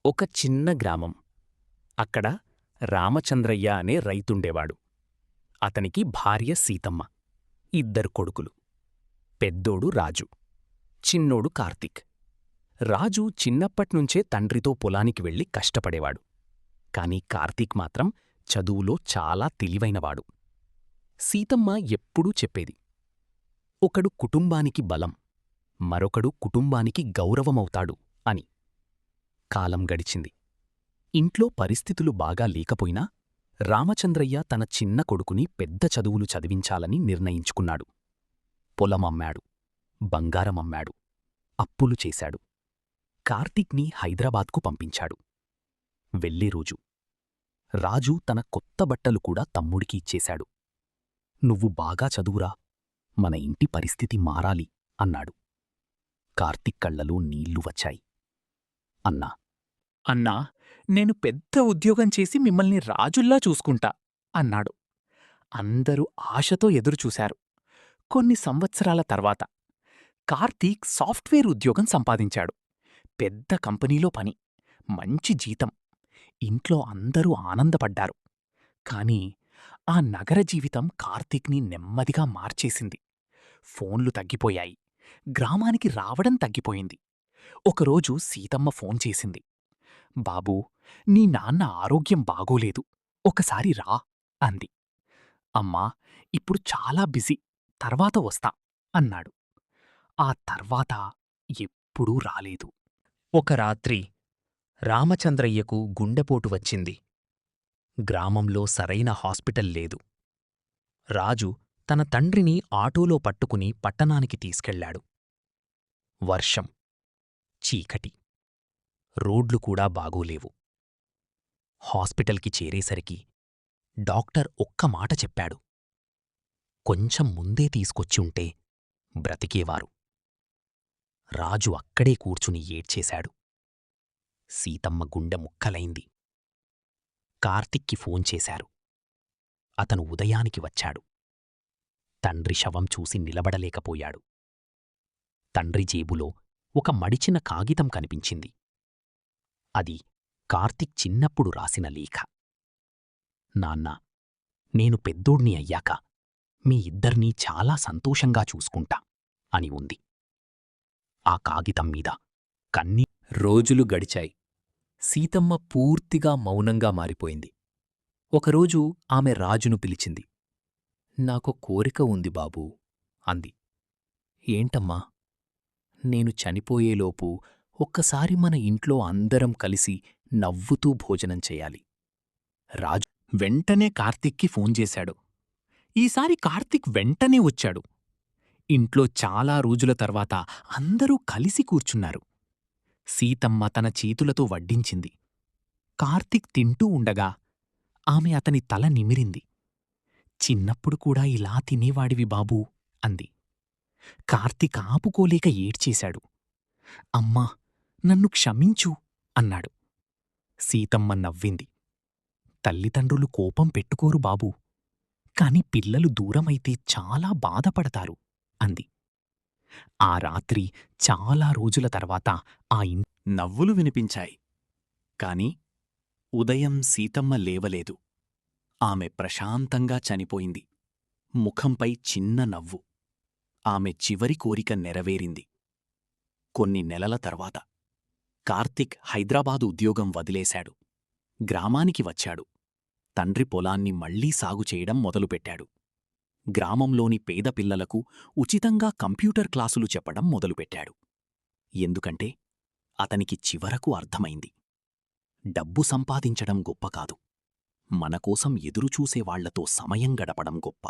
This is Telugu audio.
ఒక చిన్న గ్రామం. అక్కడ రామచంద్రయ్య అనే రైతుండేవాడు. అతనికి భార్య సీతమ్మ, ఇద్దరు కొడుకులు. పెద్దోడు రాజు, చిన్నోడు కార్తీక్. రాజు చిన్నప్పట్నుంచే తండ్రితో పొలానికి వెళ్లి కష్టపడేవాడు. కాని కార్తీక్ మాత్రం చదువులో చాలా తెలివైనవాడు. సీతమ్మ ఎప్పుడూ చెప్పేది, ఒకడు కుటుంబానికి బలం, మరొకడు కుటుంబానికి గౌరవమవుతాడు అని. కాలం గడిచింది. ఇంట్లో పరిస్థితులు బాగా లేకపోయినా రామచంద్రయ్య తన చిన్న కొడుకుని పెద్ద చదువులు చదివించాలని నిర్ణయించుకున్నాడు. పొలమమ్మాడు, బంగారమమ్మాడు, అప్పులు చేశాడు. కార్తీక్ని హైదరాబాద్కు పంపించాడు. వెళ్ళే రోజు రాజు తన కొత్త బట్టలు కూడా తమ్ముడికి ఇచ్చేశాడు. నువ్వు బాగా చదువురా, మన ఇంటి పరిస్థితి మారాలి అన్నాడు. కార్తీక్ కళ్లలో నీళ్లు వచ్చాయి. అన్నా, అన్నా, నేను పెద్ద ఉద్యోగం చేసి మిమ్మల్ని రాజుల్లా చూసుకుంటా అన్నాడు. అందరూ ఆశతో ఎదురుచూశారు. కొన్ని సంవత్సరాల తర్వాత కార్తీక్ సాఫ్ట్వేర్ ఉద్యోగం సంపాదించాడు. పెద్ద కంపెనీలో పని, మంచి జీతం. ఇంట్లో అందరూ ఆనందపడ్డారు. కాని ఆ నగర జీవితం కార్తీక్ని నెమ్మదిగా మార్చేసింది. ఫోన్లు తగ్గిపోయాయి. గ్రామానికి రావడం తగ్గిపోయింది. ఒకరోజు సీతమ్మ ఫోన్ చేసింది. బాబూ, నీ నాన్న ఆరోగ్యం బాగోలేదు, ఒకసారి రా అంది. అమ్మా, ఇప్పుడు చాలా బిజీ, తర్వాత వస్తా అన్నాడు. ఆ తర్వాత ఎప్పుడూ రాలేదు. ఒక రాత్రి రామచంద్రయ్యకు గుండెపోటు వచ్చింది. గ్రామంలో సరైన హాస్పిటల్ లేదు. రాజు తన తండ్రిని ఆటోలో పట్టుకుని పట్టణానికి తీసుకెళ్లాడు. వర్షం, చీకటి, రోడ్లు కూడా బాగోలేవు. హాస్పిటల్కి చేరేసరికి డాక్టర్ ఒక్క మాట చెప్పాడు. కొంచెం ముందే తీసుకొచ్చి ఉంటే బ్రతికేవారు. రాజు అక్కడే కూర్చుని ఏడ్చేశాడు. సీతమ్మ గుండె ముక్కలైంది. కార్తిక్కి ఫోన్ చేశారు. అతను ఉదయానికి వచ్చాడు. తండ్రి శవం చూసి నిలబడలేకపోయాడు. తండ్రి జేబులో ఒక మడిచిన కాగితం కనిపించింది. అది కార్తిక్ చిన్నప్పుడు రాసిన లేఖ. నాన్నా, నేను పెద్దోడ్ని అయ్యాక మీ ఇద్దర్నీ చాలా సంతోషంగా చూసుకుంటా అని ఉంది. ఆ కాగితం మీద కన్నీ. రోజులు గడిచాయి. సీతమ్మ పూర్తిగా మౌనంగా మారిపోయింది. ఒకరోజు ఆమె రాజును పిలిచింది. నాకో కోరిక ఉంది బాబూ అంది. ఏంటమ్మా? నేను చనిపోయేలోపు ఒక్కసారి మన ఇంట్లో అందరం కలిసి నవ్వుతూ భోజనం చెయ్యాలి. రాజు వెంటనే కార్తీక్కి ఫోన్ చేశాడు. ఈసారి కార్తీక్ వెంటనే వచ్చాడు. ఇంట్లో చాలా రోజుల తర్వాత అందరూ కలిసి కూర్చున్నారు. సీతమ్మ తన చేతులతో వడ్డించింది. కార్తీక్ తింటూ ఉండగా ఆమె అతని తల నిమిరింది. చిన్నప్పుడు కూడా ఇలా తినేవాడివి బాబూ అంది. కార్తీక్ ఆపుకోలేక ఏడ్చేశాడు. అమ్మా, నన్ను క్షమించు అన్నాడు. సీతమ్మ నవ్వింది. తల్లిదండ్రులు కోపం పెట్టుకోరు బాబూ, కాని పిల్లలు దూరమైతే చాలా బాధపడతారు అంది. ఆ రాత్రి చాలా రోజుల తర్వాత ఆ నవ్వులు వినిపించాయి. కాని ఉదయం సీతమ్మ లేవలేదు. ఆమె ప్రశాంతంగా చనిపోయింది. ముఖంపై చిన్న నవ్వు. ఆమె చివరి కోరిక నెరవేరింది. కొన్ని నెలల తర్వాత కార్తీక్ హైదరాబాదు ఉద్యోగం వదిలేశాడు. గ్రామానికి వచ్చాడు. తండ్రి పొలాన్ని మళ్లీ సాగు చేయడం మొదలుపెట్టాడు. గ్రామంలోని పేద పిల్లలకు ఉచితంగా కంప్యూటర్ క్లాసులు చెప్పడం మొదలుపెట్టాడు. ఎందుకంటే అతనికి చివరకు అర్థమైంది, డబ్బు సంపాదించడం గొప్ప కాదు, మనకోసం ఎదురుచూసేవాళ్లతో సమయం గడపడం గొప్ప.